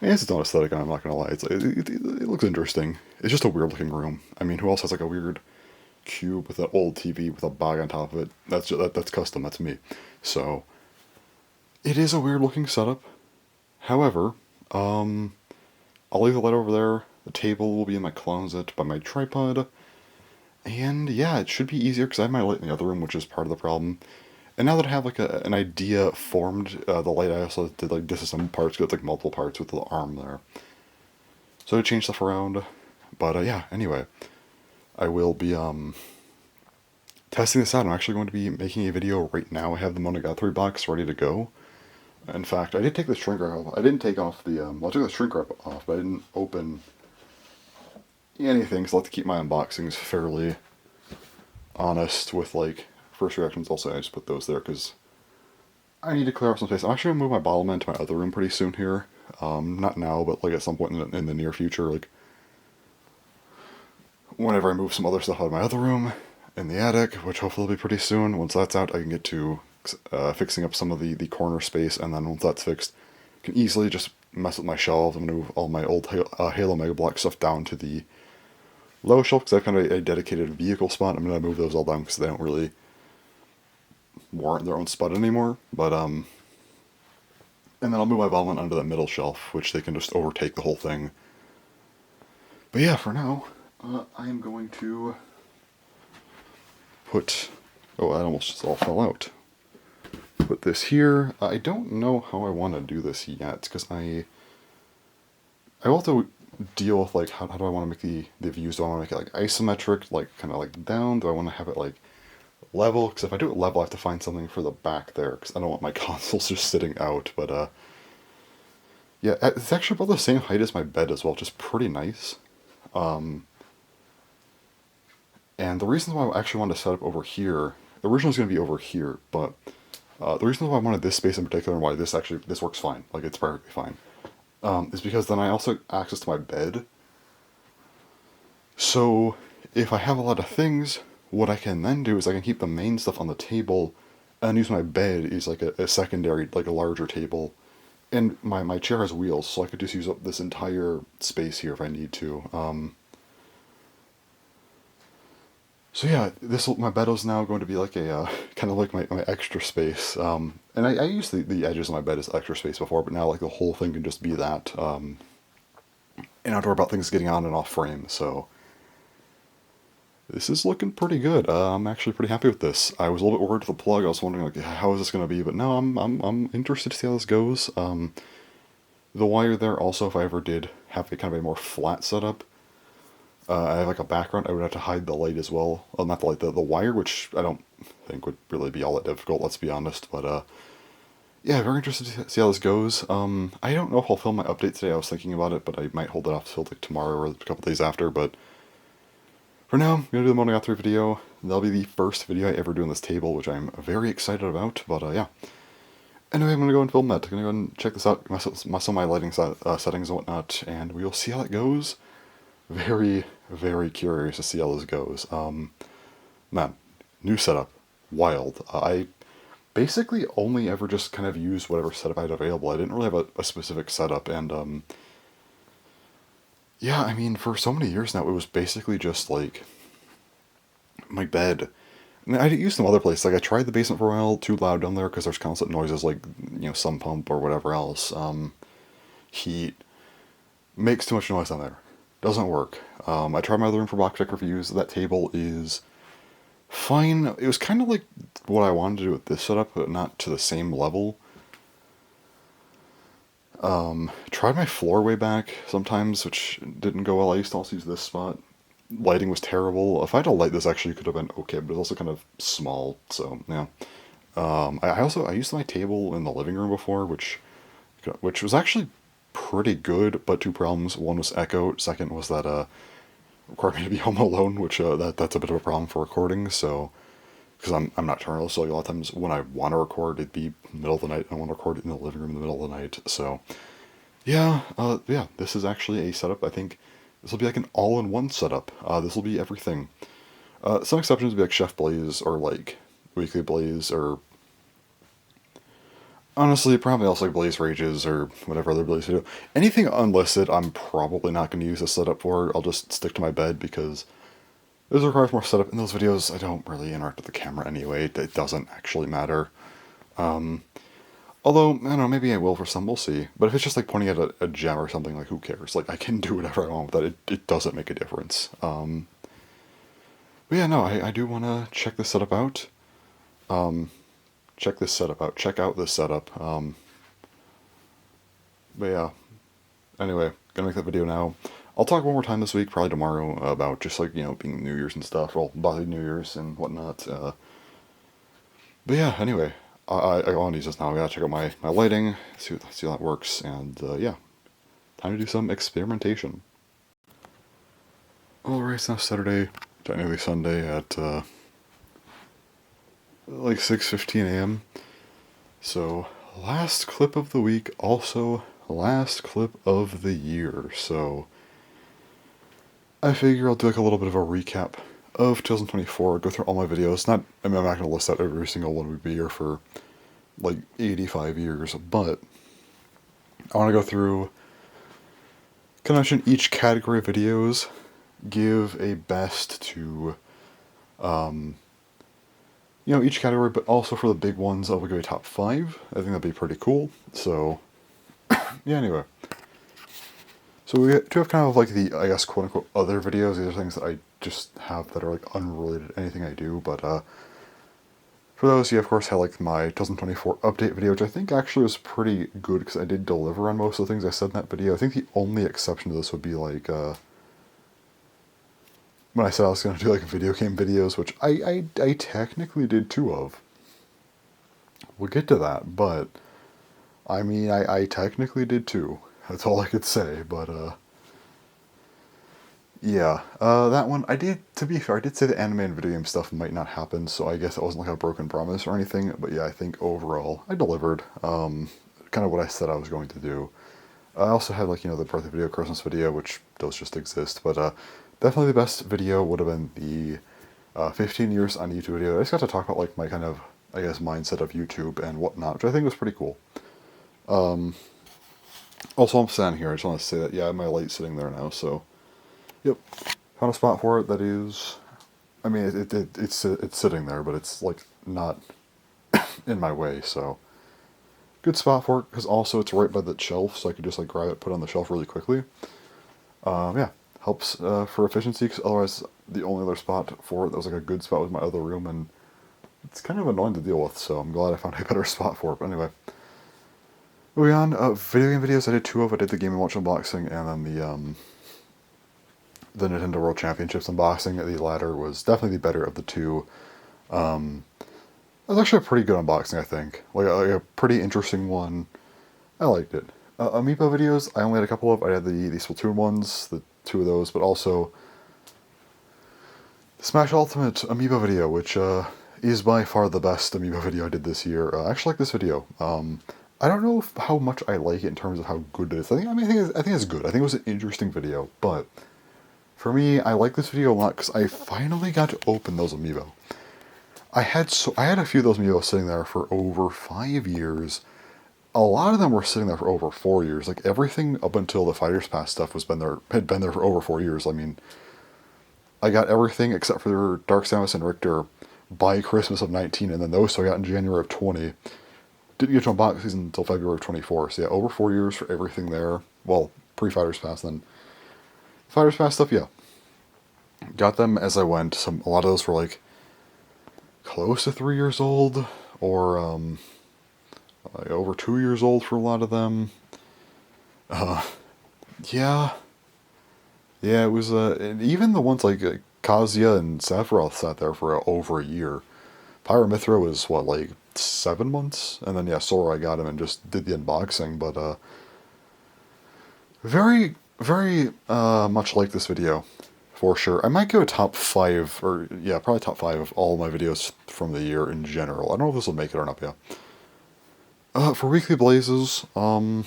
I guess it's not aesthetic, I'm not gonna lie. It looks interesting. It's just a weird looking room. I mean, who else has, like, a weird cube with an old TV with a bag on top of it? That's custom, that's me. So, it is a weird looking setup. However, I'll leave the light over there. The table will be in my closet by my tripod. And yeah, it should be easier because I have my light in the other room, which is part of the problem. And now that I have, like, an idea formed, the light, I also did, like, disassemble parts, because it's, like, multiple parts with the arm there. So I changed stuff around. But yeah, anyway, I will be testing this out. I'm actually going to be making a video right now. I have the Monogatari box ready to go. In fact, I did take the shrink wrap off. I didn't take off the, well, I took the shrink wrap off, but I didn't open anything, so I like to keep my unboxings fairly honest with, like, first reactions. Also, I just put those there because I need to clear up some space. I'm actually going to move my bottle into my other room pretty soon here. Not now, but, like, at some point in the near future, like, whenever I move some other stuff out of my other room in the attic, which hopefully will be pretty soon. Once that's out, I can get to fixing up some of the corner space, and then once that's fixed, I can easily just mess with my shelves and move all my old Halo Mega Block stuff down to the low shelf, because I have kind of a dedicated vehicle spot. I'm going to move those all down because they don't really warrant their own spot anymore. But and then I'll move my Velvet under the middle shelf, which they can just overtake the whole thing. But yeah, for now, I am going to put... Oh, that almost just all fell out. Put this here. I don't know how I want to do this yet, because I will have to deal with, like, how do I want to make the views? Do I want to make it, like, isometric, like, kind of, like, down? Do I want to have it, like, level? Because if I do it level, I have to find something for the back there, because I don't want my consoles just sitting out, but, yeah, it's actually about the same height as my bed as well, which is pretty nice. And the reason why I actually wanted to set up over here, originally was going to be over here, but the reason why I wanted this space in particular and why this works fine, like it's perfectly fine, is because then I also have access to my bed. So if I have a lot of things, what I can then do is I can keep the main stuff on the table and use my bed as like a secondary, like a larger table. And my chair has wheels, so I could just use up this entire space here if I need to. So yeah, my bed is now going to be like a kind of like my extra space. And I used the edges of my bed as extra space before, but now like the whole thing can just be that. And I don't have to worry about things getting on and off frame. So this is looking pretty good. I'm actually pretty happy with this. I was a little bit worried with the plug. I was wondering like how is this going to be, but no, I'm interested to see how this goes. The wire there also, if I ever did have a kind of a more flat setup. I have like a background, I would have to hide the light as well. Well, not the light, the wire, which I don't think would really be all that difficult, let's be honest. But yeah, very interested to see how this goes. I don't know if I'll film my update today, I was thinking about it, but I might hold it off till like tomorrow or a couple days after. But for now, I'm going to do the Monogatari video. That'll be the first video I ever do on this table, which I'm very excited about. But yeah. Anyway, I'm going to go and film that. I'm going to go and check this out, mess with my lighting settings and whatnot, and we'll see how that goes. Very, very curious to see how this goes. Man, new setup, wild. I basically only ever just kind of used whatever setup I had available. I didn't really have a specific setup, and yeah, I mean, for so many years now, it was basically just like my bed. And I used some other places. Like I tried the basement for a while, too loud down there because there's constant noises like, you know, some pump or whatever else. Heat makes too much noise down there. Doesn't work. I tried my other room for box check reviews. That table is fine. It was kind of like what I wanted to do with this setup, but not to the same level. Tried my floor way back sometimes, which didn't go well. I used to also use this spot. Lighting was terrible. If I had to light this, actually, it could have been okay, but it was also kind of small, so yeah. I used my table in the living room before, which was actually pretty good, but two problems. One was echo. Second was that required me to be home alone, which that's a bit of a problem for recording. So because I'm nocturnal, so a lot of times when I want to record, it'd be middle of the night. I want to record it in the living room in the middle of the night. So yeah, this is actually a setup. I think this will be like an all-in-one setup. This will be everything. Some exceptions would be like Chef Blaze or like Weekly Blaze or honestly, probably also like Blaze Rages or whatever other Blaze do. Anything unlisted, I'm probably not going to use a setup for. I'll just stick to my bed because this requires more setup. In those videos, I don't really interact with the camera anyway. It doesn't actually matter. Although, I don't know, maybe I will for some, we'll see. But if it's just like pointing at a gem or something, like who cares? Like I can do whatever I want with that. It doesn't make a difference. But yeah, no, I do want to check this setup out. Check out this setup. But yeah. Anyway, gonna make that video now. I'll talk one more time this week, probably tomorrow, about just like, you know, being New Year's and stuff. Well, about New Year's and whatnot. But yeah, anyway. I want to use this now. I gotta check out my lighting, see how that works, and yeah. Time to do some experimentation. Alright, it's now Saturday, technically Sunday at like 6:15 a.m. So, last clip of the week, also last clip of the year. So, I figure I'll do like a little bit of a recap of 2024. Go through all my videos. I'm not going to list out every single one we'd be here for like 85 years, but I want to go through, kind of mention each category of videos, give a best to, each category, but also for the big ones, I'll give a top 5. I think that'd be pretty cool. So, yeah, anyway. So we do have kind of like the, I guess, quote unquote, other videos. These are things that I just have that are like unrelated to anything I do, but for those, you of course had like my 2024 update video, which I think actually was pretty good because I did deliver on most of the things I said in that video. I think the only exception to this would be like when I said I was going to do like video game videos, which I technically did 2 of. We'll get to that, but I mean, I technically did 2. That's all I could say, but yeah, that one, to be fair, I did say the anime and video game stuff might not happen, so I guess it wasn't like a broken promise or anything, but yeah, I think overall, I delivered, kind of what I said I was going to do. I also had, like, the birthday video, Christmas video, which does just exist, but, definitely the best video would have been the, 15 years on YouTube video. I just got to talk about, like, my kind of, I guess, mindset of YouTube and whatnot, which I think was pretty cool. Also, I'm standing here, I just want to say that, yeah, I have my light sitting there now, so... Yep, found a spot for it that is, I mean, it's sitting there, but it's, like, not in my way, so, good spot for it, because also it's right by the shelf, so I could just, like, grab it, put it on the shelf really quickly. Yeah, helps for efficiency, because otherwise the only other spot for it that was, like, a good spot was my other room, and it's kind of annoying to deal with, so I'm glad I found a better spot for it, but anyway. Moving on, video game videos, I did 2 of. I did the Game & Watch unboxing, and then the Nintendo World Championships unboxing. The latter was definitely the better of the 2. It was actually a pretty good unboxing, I think. Like a pretty interesting one. I liked it. Amiibo videos, I only had a couple of. I had the Splatoon ones, the 2 of those, but also the Smash Ultimate Amiibo video, which is by far the best Amiibo video I did this year. I actually like this video. I don't know how much I like it in terms of how good it is. I think it's good. I think it was an interesting video, but for me, I like this video a lot because I finally got to open those Amiibo. I had a few of those Amiibo sitting there for over 5 years. A lot of them were sitting there for over 4 years. Like everything up until the Fighters Pass stuff had been there for over 4 years. I mean, I got everything except for Dark Samus and Richter by Christmas of 19, and then those 2 I got in January of 20. Didn't get to unbox these until February of 24. So yeah, over 4 years for everything there. Well, pre-Fighters Pass, then Fighters Pass stuff, yeah. Got them as I went. A lot of those were like close to 3 years old, or like over 2 years old for a lot of them. Yeah, it was. And even the ones like Kazuya and Sephiroth sat there for over a year. Pyra/Mythra was what, like 7 months, and then yeah, Sora, I got him and just did the unboxing. But very, very much like this video. For sure. I might go top 5, or yeah, probably top 5 of all my videos from the year in general. I don't know if this will make it or not, but yeah. For Weekly Blazes, I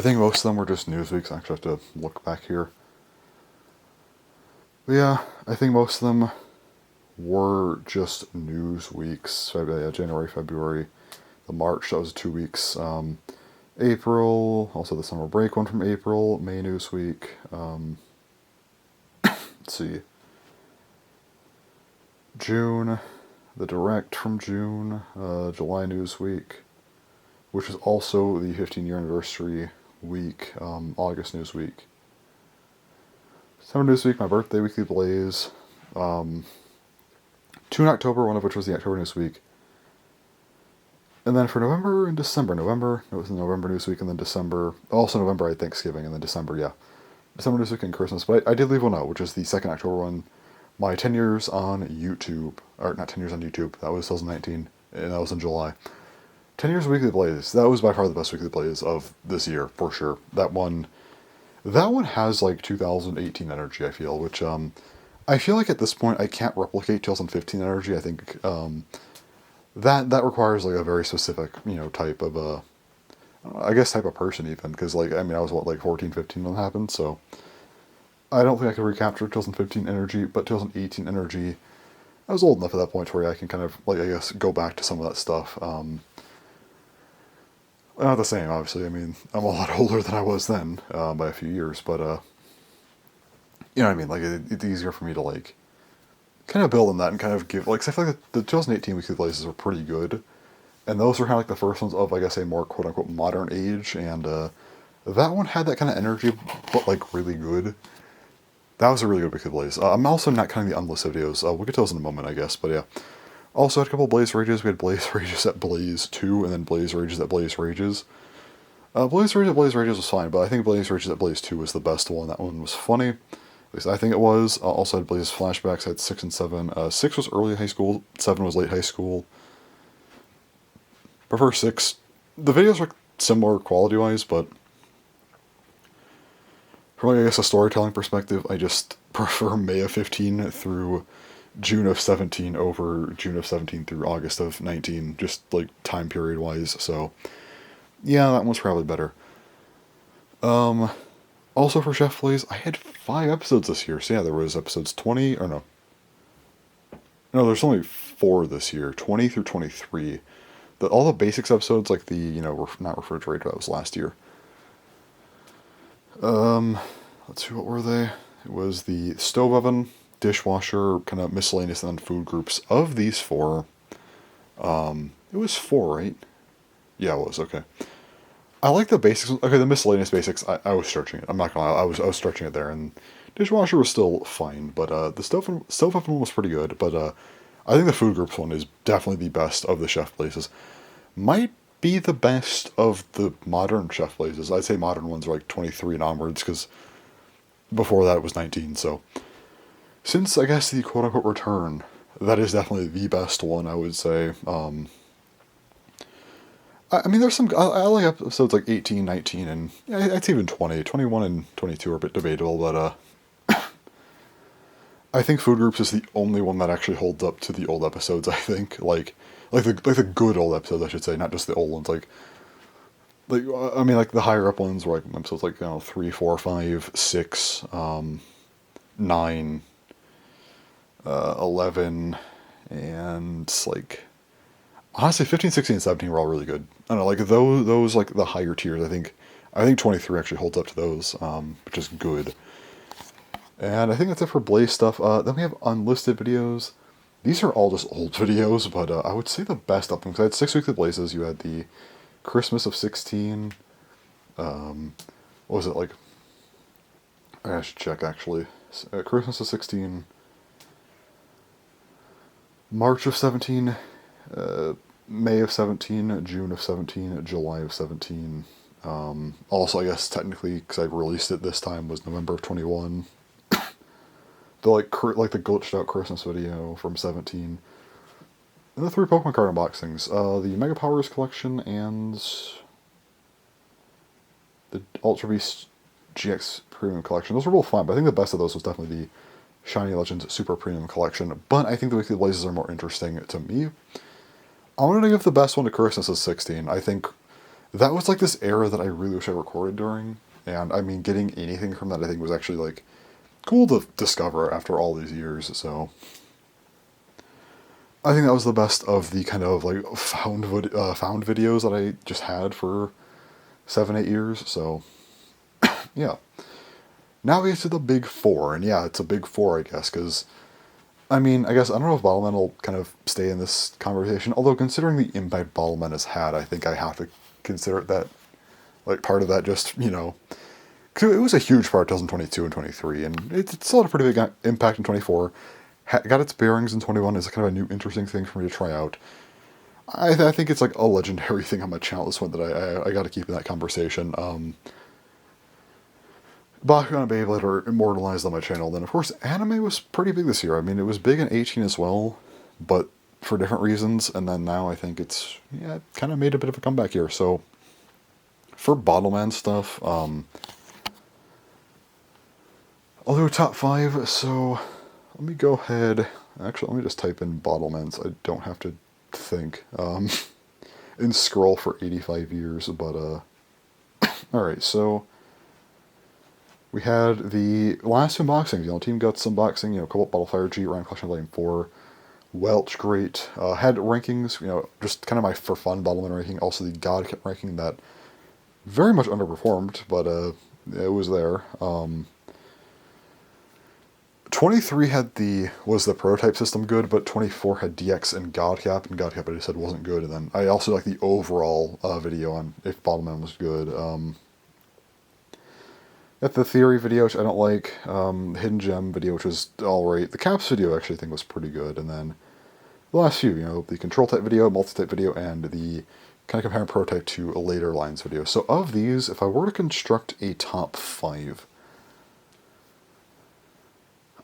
think most of them were just news weeks. I actually have to look back here. But yeah, I think most of them were just news weeks. January, February, the March, that was 2 weeks. April, also the summer break one from April, May news week. Let's see. June, the direct from June, July news week, which is also the 15-year anniversary week, August news week. September news week, my birthday, Weekly Blaze. 2 in October, one of which was the October news week. And then for November and December, it was the November news week, and then December, also November I had Thanksgiving, and then December, yeah. December news week and Christmas, but I did leave one out, which is the 2nd October one. My 10 years on YouTube, or not 10 years on YouTube, that was 2019, and that was in July. 10 years Weekly Blaze, that was by far the best Weekly Blaze of this year, for sure. That one has like 2018 energy, I feel, which, I feel like at this point I can't replicate 2015 energy. I think, that requires like a very specific, type of, I guess type of person even, because like, I mean, I was like 14, 15 when it happened, so I don't think I could recapture 2015 energy, but 2018 energy, I was old enough at that point where I can kind of, like, I guess, go back to some of that stuff. Not the same, obviously. I mean, I'm a lot older than I was then, by a few years, but, you know what I mean? Like, it's easier for me to, like, kind of build on that and kind of give, like, 'cause I feel like the 2018 weekly places were pretty good. And those were kind of like the first ones of, I guess, a more quote unquote modern age. And that one had that kind of energy, but like really good. That was a really good weekly Blaze. I'm also not counting the unlisted videos. We'll get to those in a moment, I guess. But yeah. Also had a couple of Blaze Rages. We had Blaze Rages at Blaze 2 and then Blaze Rages at Blaze Rages. Blaze Rages at Blaze Rages was fine, but I think Blaze Rages at Blaze 2 was the best one. That one was funny. At least I think it was. Also had Blaze Flashbacks. I had 6 and 7. 6 was early high school. 7 was late high school. Prefer 6. The videos are similar quality-wise, but from, I guess, a storytelling perspective, I just prefer May of 15 through June of 17 over June of 17 through August of 19, just, like, time period-wise, so, yeah, that one's probably better. Also for Chef Blaze, I had 5 episodes this year, so yeah, there was episodes 20, or no. No, there's only 4 this year, 20 through 23. All the basics episodes, like the, you know, not refrigerator, that was last year. Let's see, what were they? It was the stove oven, dishwasher, kind of miscellaneous, and then food groups. Of these 4, it was 4, right? Yeah, it was, okay. I like the basics. Okay, the miscellaneous basics, I was stretching it. I'm not gonna lie, I was stretching it there, and dishwasher was still fine, but the stove oven one was pretty good, but I think the food groups one is definitely the best of the Chef Blazes. Might be the best of the modern Chef Blazes. I'd say modern ones are like 23 and onwards, because before that it was 19, so. Since, I guess, the quote-unquote return, that is definitely the best one, I would say. I mean, there's some, I like episodes like 18, 19, and I'd say even 20. 21 and 22 are a bit debatable, but I think Food Groups is the only one that actually holds up to the old episodes, I think. Like the good old episodes, I should say, not just the old ones. I mean, like the higher up ones were like episodes like, 3, 4, 5, 6, 9, 11, and like, honestly, 15, 16, and 17 were all really good. I don't know, like those like the higher tiers, I think 23 actually holds up to those, which is good. And I think that's it for Blaze stuff. Then we have unlisted videos. These are all just old videos, but I would say the best of them, because I had 6 weekly Blazes. You had the Christmas of 16. What was it, like? I should check, actually. Christmas of 16. March of 17. May of 17. June of 17. July of 17. Also, I guess, technically, because I released it this time, was November of 21. The like the glitched out Christmas video from 17, and the 3 Pokemon card unboxings, the Mega Powers collection and the Ultra Beast GX Premium collection. Those were both fun, but I think the best of those was definitely the Shiny Legends Super Premium collection. But I think the weekly Blazes are more interesting to me. I'm gonna give the best one to Christmas of 16. I think that was like this era that I really wish I recorded during, and I mean, getting anything from that I think was actually like cool to discover after all these years, so I think that was the best of the kind of like found videos that I just had for 7-8 years, so yeah. Now we get to the big 4, and yeah, it's a big 4, I guess, because, I mean, I guess, I don't know if Bottlemen will kind of stay in this conversation, although considering the impact Bottlemen has had, I think I have to consider that, like, part of that just, it was a huge part 2022 and 23, and it still had a pretty big impact in 24. Got its bearings in 21 is kind of a new interesting thing for me to try out. I think it's like a legendary thing on my channel, this one, that I got to keep in that conversation. Bakugan and Beyblade are immortalized on my channel. Then, of course, anime was pretty big this year. I mean, it was big in 18 as well, but for different reasons, and then now I think it's, it kind of made a bit of a comeback here. So, for Bottleman stuff, I'll do a top 5, so let me go ahead. Actually, let me just type in Bottlemans. I don't have to think. And scroll for 85 years, but, alright, so, We had the last two unboxings, Team Guts unboxing, Cobalt Battlefire G, Random Collection Volume 4, Welch, great. Had rankings, just kind of my for fun Battleman ranking, also the God Kit ranking that very much underperformed, but it was there. 23 was the prototype system good, but 24 had DX and Godcap, and Godcap I just said wasn't good. And then I also like the overall video on if Bottleman was good. At the Theory video, which I don't like, Hidden Gem video, which was alright. The Caps video actually I think was pretty good, and then the last few, the Control Type video, Multi-Type video, and the kind of comparing Prototype to a later lines video. So of these, if I were to construct a top 5,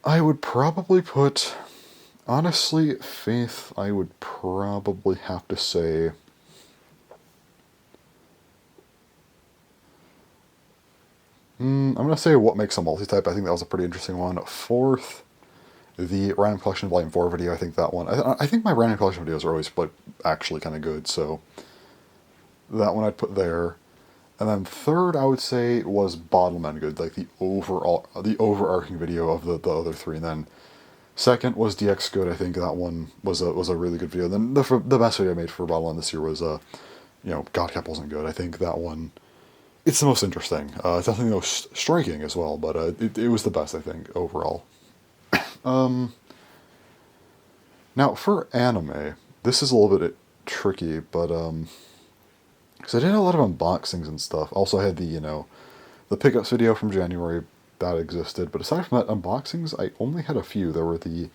I would probably put, honestly, Faith, I would probably have to say, I'm going to say What Makes a Multi-Type. I think that was a pretty interesting one. 4th, the Random Collection Volume 4 video. I think that one, I think my Random Collection videos are always actually kind of good, so that one I'd put there. And then 3rd, I would say, was Bottleman good, like the overarching video of the other 3. And then 2nd was DX good. I think that one was a really good video. Then the best video I made for Bottleman this year was Godcap wasn't good. I think that one, it's the most interesting. It's definitely the most striking as well, but it was the best, I think, overall. Now for anime, this is a little bit tricky, but because I did a lot of unboxings and stuff. Also, I had the pickups video from January that existed. But aside from that, unboxings, I only had a few. There were the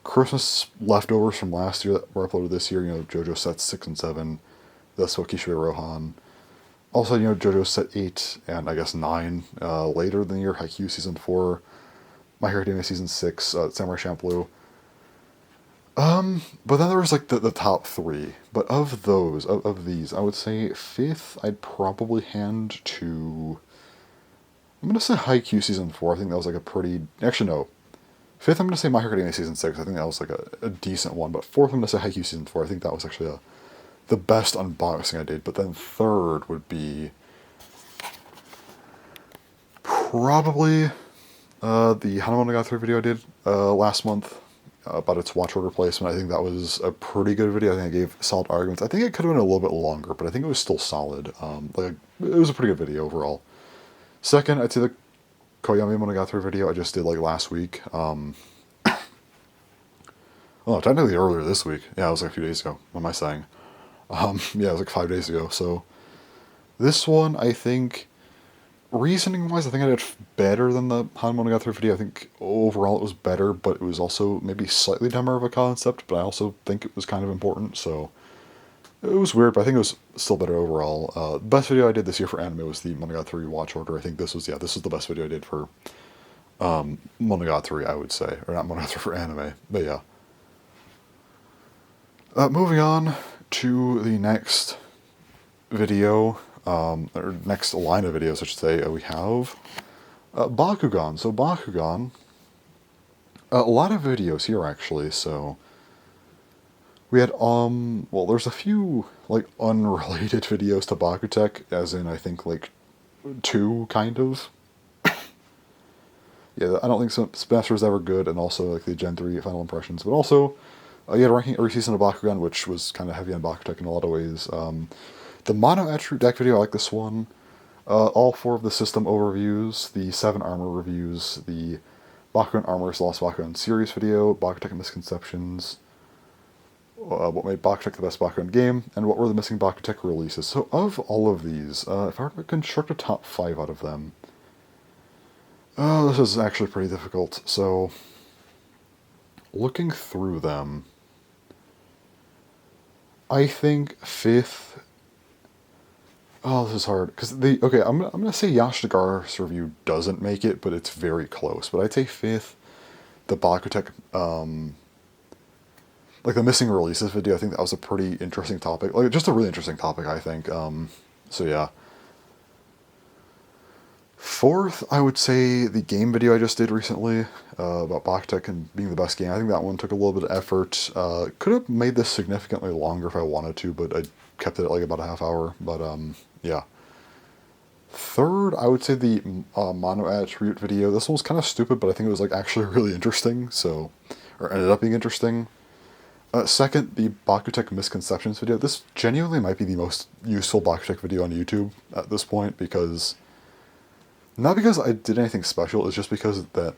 Christmas leftovers from last year that were uploaded this year. JoJo sets 6 and 7, the Swakishige Rohan. Also, JoJo set 8 and I guess 9 later in the year. Haikyuu season 4, My Hero Academia season 6, Samurai Champloo. But then there was like the top 3. But of those, of these, I would say 5th I'd probably hand to, I'm going to say Haikyuu season 4. I think that was like a pretty, actually no. 5th I'm going to say My Hero Academia season 6. I think that was like a decent one. But 4th I'm going to say Haikyuu season 4. I think that was actually the best unboxing I did. But then 3rd would be probably the Hana Monogatari video I did last month. About its watch order placement. I think that was a pretty good video. I think I gave solid arguments. I think it could have been a little bit longer, but I think it was still solid. It was a pretty good video overall. 2nd, I'd say the Koyami Monogatari video I just did like last week. Technically earlier this week. Yeah, it was like a few days ago. What am I saying? Yeah, it was like 5 days ago. So this one, I think, reasoning-wise, I think I did better than the Han Monogatari video. I think overall it was better, but it was also maybe slightly dumber of a concept, but I also think it was kind of important, so it was weird, but I think it was still better overall. The best video I did this year for anime was the Monogatari watch order. I think this was the best video I did for Monogatari, I would say. Or not Monogatari, for anime, but yeah. Moving on to the next video, or next line of videos, I should say, we have Bakugan. So Bakugan, a lot of videos here actually. So we had there's a few like unrelated videos to Bakutech, as in I think like 2 kind of. Yeah, I don't think Smash was ever good, and also like the Gen 3 final impressions, but also you had a ranking every season of Bakugan, which was kind of heavy on Bakutech in a lot of ways. The Mono Attribute deck video, I like this one. All 4 of the system overviews, the 7 armor reviews, the Bakugan Armor's Lost Bakugan series video, Bakutech Misconceptions, what made Bakutech the best Bakugan game, and what were the missing Bakutech releases. So of all of these, if I were to construct a top 5 out of them, this is actually pretty difficult. So looking through them, I think 5th. Oh, this is hard because I'm gonna say Yashnagara's review doesn't make it, but it's very close. But I'd say 5th, the Bakutech, like the missing releases video. I think that was a pretty interesting topic, like just a really interesting topic, I think. So yeah. 4th, I would say the game video I just did recently about Bakutech and being the best game. I think that one took a little bit of effort. Could have made this significantly longer if I wanted to, but I kept it at like about a half hour. But yeah. Third, I would say the mono attribute video. This one was kind of stupid, but I think it was like actually really interesting. So, or ended up being interesting. Second, the Bakutech misconceptions video. This genuinely might be the most useful Bakutech video on YouTube at this point, because not because I did anything special, it's just because that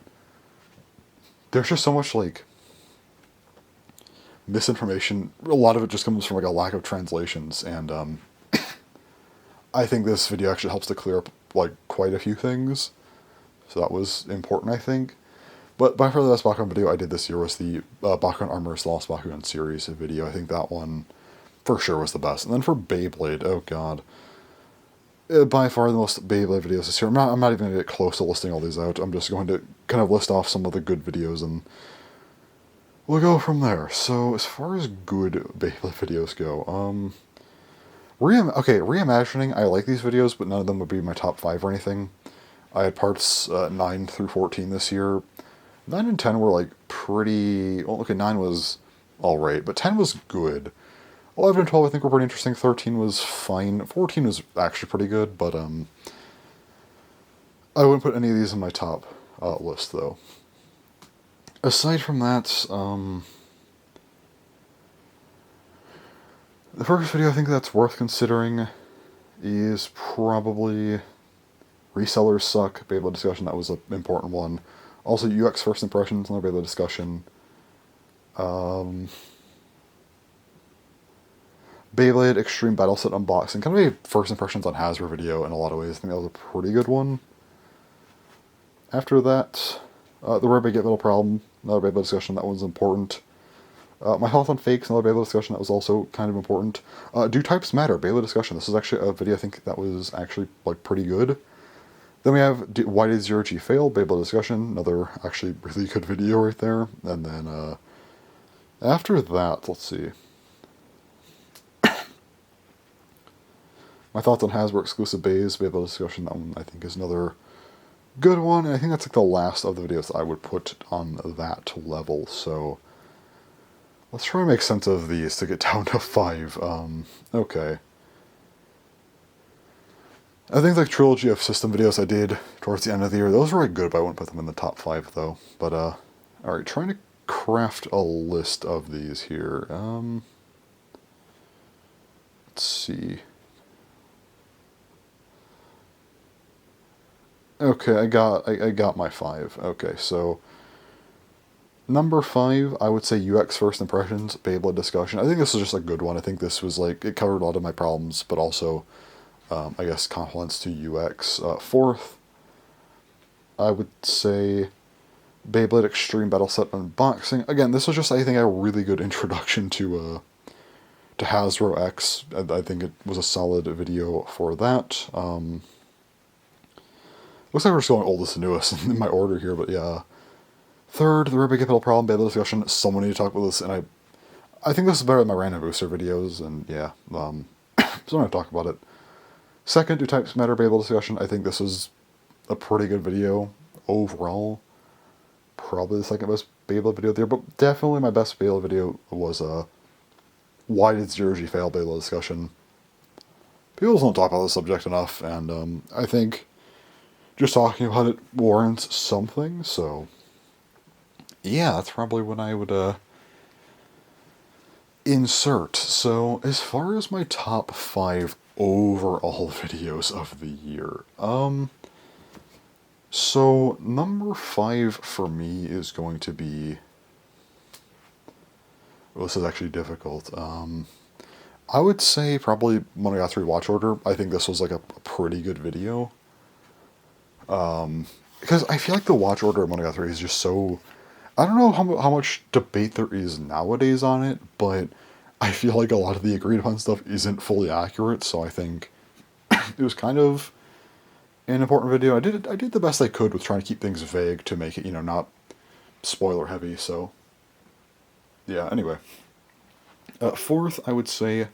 there's just so much like misinformation. A lot of it just comes from like a lack of translations, and I think this video actually helps to clear up like quite a few things. So that was important, I think. But by far the best Bakugan video I did this year was the Bakugan Armor's Lost Bakugan series video. I think that one for sure was the best. And then for Beyblade, oh god. By far the most Beyblade videos this year. I'm not even going to get close to listing all these out. I'm just going to kind of list off some of the good videos and we'll go from there. So as far as good Beyblade videos go, reimagining, I like these videos, but none of them would be my top 5 or anything. I had parts 9 through 14 this year. 9 and 10 were like pretty... Well, okay, 9 was alright, but 10 was good. 11 and 12 I think were pretty interesting. 13 was fine. 14 was actually pretty good, but I wouldn't put any of these in my top list, though. Aside from that, the first video I think that's worth considering is probably Resellers Suck, Beyblade discussion. That was an important one. Also, UX First Impressions, another Beyblade discussion. Beyblade Extreme Battle Set Unboxing. Kind of a First Impressions on Hasbro video in a lot of ways. I think that was a pretty good one. After that, the Rare Beyblade Battle Problem, another Beyblade discussion. That one's important. My Health on Fakes, another Beyblade discussion. That was also kind of important. Do Types Matter? Beyblade discussion. This is actually a video I think that was actually like pretty good. Then we have Why Did Zero G Fail? Beyblade discussion. Another actually really good video right there. And then after that, let's see. My thoughts on Hasbro exclusive Bays, Beyblade discussion. That one I think is another good one. And I think that's like the last of the videos that I would put on that level. So let's try to make sense of these to get down to 5. Okay. I think the trilogy of system videos I did towards the end of the year, those were really good, but I wouldn't put them in the top 5, though. But, alright, trying to craft a list of these here. Let's see. Okay, I got my 5. Okay, so number 5, I would say UX First Impressions, Beyblade discussion. I think this was just a good one. I think this was like, it covered a lot of my problems, but also I guess compliments to UX. Fourth, I would say Beyblade Extreme Battle Set Unboxing. Again, this was just, I think, a really good introduction to Hasbro X. I think it was a solid video for that. Looks like we're just going oldest to newest in my order here, but yeah. Third, the Rare Beyblade Battle Problem, Beyblade discussion. Someone need to talk about this, and I think this is better than my Random Booster videos, and yeah, so I'm going to talk about it. Second, Do Types Matter Beyblade discussion. I think this was a pretty good video overall. Probably the second best Beyblade video there, but definitely my best Beyblade video was Why Did Zero G Fail? Beyblade discussion. People don't talk about this subject enough, and I think just talking about it warrants something, so yeah, that's probably what I would insert. So as far as my top 5 overall videos of the year, so number 5 for me is going to be, well, this is actually difficult. I would say probably Monogatari Watch Order. I think this was like a pretty good video. Because I feel like the Watch Order of Monogatari is just so... I don't know how much debate there is nowadays on it, but I feel like a lot of the agreed upon stuff isn't fully accurate, so I think it was kind of an important video. I did the best I could with trying to keep things vague to make it, not spoiler heavy, so yeah, anyway. Fourth, I would say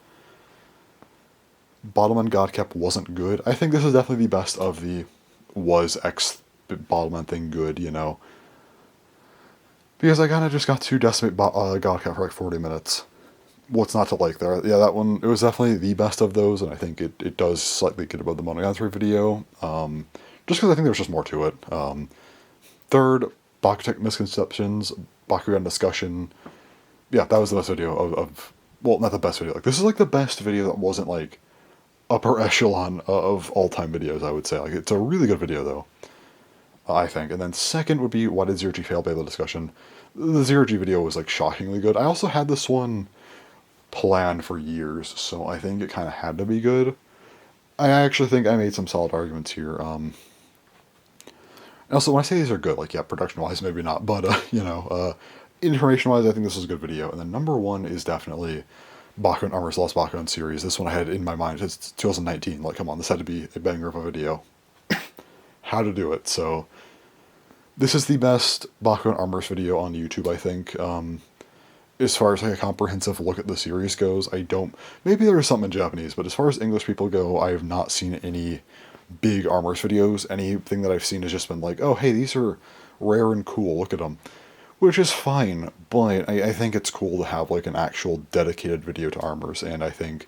Bottleman Godcap wasn't good. I think this is definitely the best of the was X Bottleman thing good, because I kind of just got to decimate Godcap for like 40 minutes. what's not to like there? Yeah, that one, it was definitely the best of those, and I think it does slightly get above the Monogatari video, just because I think there's just more to it. Third, Bakutech Misconceptions, Bakugan Discussion. Yeah, that was the best video of well, not the best video. Like, this is like the best video that wasn't like upper echelon of all-time videos, I would say. Like, it's a really good video, though, I think. And then second would be Why Did Zero G Fail Beyblade Discussion. The Zero G video was, like, shockingly good. I also had this one planned for years, so I think it kind of had to be good. I actually think I made some solid arguments here. And also, when I say these are good, like, yeah, production-wise, maybe not, but, information-wise, I think this is a good video. And then number one is definitely Bakugan Armor's Lost Bakugan series. This one I had in my mind. It's 2019. Like, come on, this had to be a banger of a video. How to do it. So, this is the best Bakugan Armor's video on YouTube, I think. As far as like a comprehensive look at the series goes, I don't... Maybe there's something in Japanese, but as far as English people go, I have not seen any big Armor's videos. Anything that I've seen has just been like, oh, hey, these are rare and cool, look at them. Which is fine, but I think it's cool to have like an actual dedicated video to Armor's, and I think...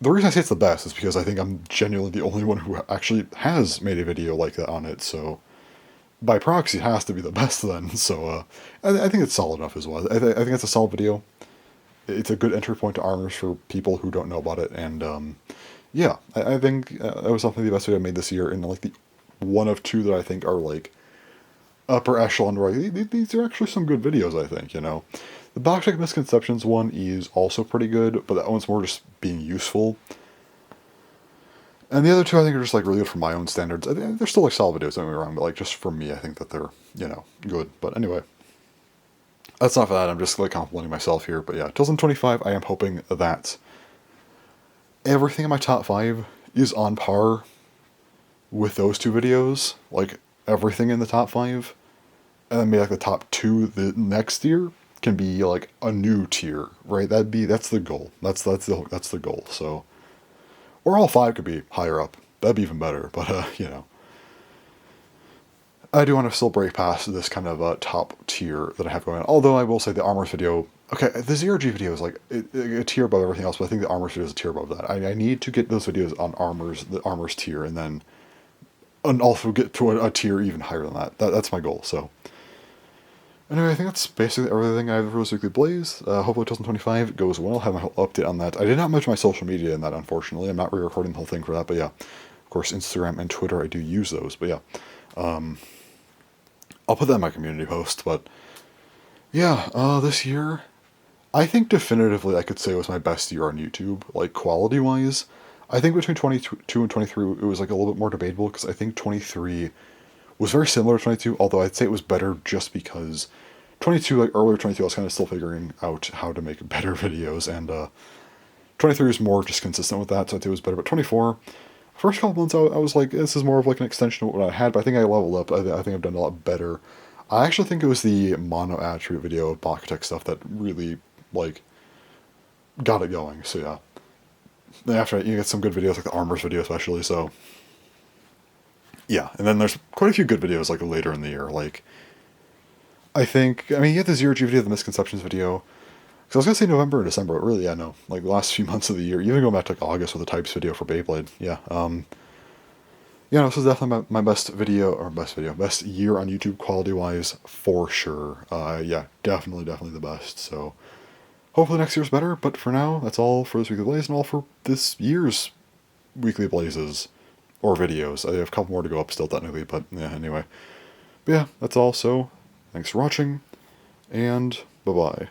The reason I say it's the best is because I think I'm genuinely the only one who actually has made a video like that on it, so... By proxy, it has to be the best then, so I think it's solid enough as well. I think it's a solid video. It's a good entry point to Armor's for people who don't know about it, and yeah, I think that was definitely the best video I made this year, and like the one of two that I think are like upper echelon, right? These are actually some good videos, I think, you know. The Bakutech Misconceptions one is also pretty good, but that one's more just being useful. And the other two, I think, are just, like, really good for my own standards. They're still, like, solid videos, don't get me wrong, but, like, just for me, I think that they're, you know, good. But anyway, that's not for that. I'm just, like, complimenting myself here. But, yeah, 2025, I am hoping that everything in my top 5 is on par with those two videos. Like, everything in the top 5. And then maybe, like, the top 2 the next year can be, like, a new tier, right? That's the goal. That's the goal, so... Or all 5 could be higher up. That'd be even better, but, you know. I do want to still break past this kind of top tier that I have going on. Although I will say the Armor's video... Okay, the Zero G video is like a tier above everything else, but I think the Armor's video is a tier above that. I need to get those videos on the Armor's tier, and also get to a tier even higher than that. That's my goal, so... Anyway, I think that's basically everything I have for this Weekly Blaze. Hopefully 2025 goes well. I'll have my whole update on that. I did not mention my social media in that, unfortunately. I'm not re-recording the whole thing for that, but yeah. Of course, Instagram and Twitter, I do use those, but yeah. I'll put that in my community post, but... Yeah, this year... I think definitively I could say it was my best year on YouTube, like, quality-wise. I think between 22 and 23 it was, like, a little bit more debatable, because I think 23... was very similar to 22, although I'd say it was better just because 22, like earlier 22, I was kind of still figuring out how to make better videos, and 23 was more just consistent with that, so I'd say it was better. But 24, first couple months, I was like, this is more of like an extension of what I had, but I think I leveled up. I think I've done a lot better. I actually think it was the mono attribute video of Bakutech stuff that really, like, got it going, so yeah. Then after that, you get some good videos, like the Armor's video especially, so... Yeah, and then there's quite a few good videos, like, later in the year, like... I mean, you had the Zero G video, the Misconceptions video... Because I was going to say November and December, but really, yeah, no. Like, the last few months of the year, even going back to, like, August with the Types video for Beyblade, yeah, yeah, this is definitely my best video, best year on YouTube quality-wise, for sure. Yeah, definitely the best, so... Hopefully next year's better, but for now, that's all for this Weekly Blaze, and all for this year's Weekly Blazes. Or videos. I have a couple more to go up still, technically, but yeah, anyway. But yeah, that's all, so thanks for watching, and bye-bye.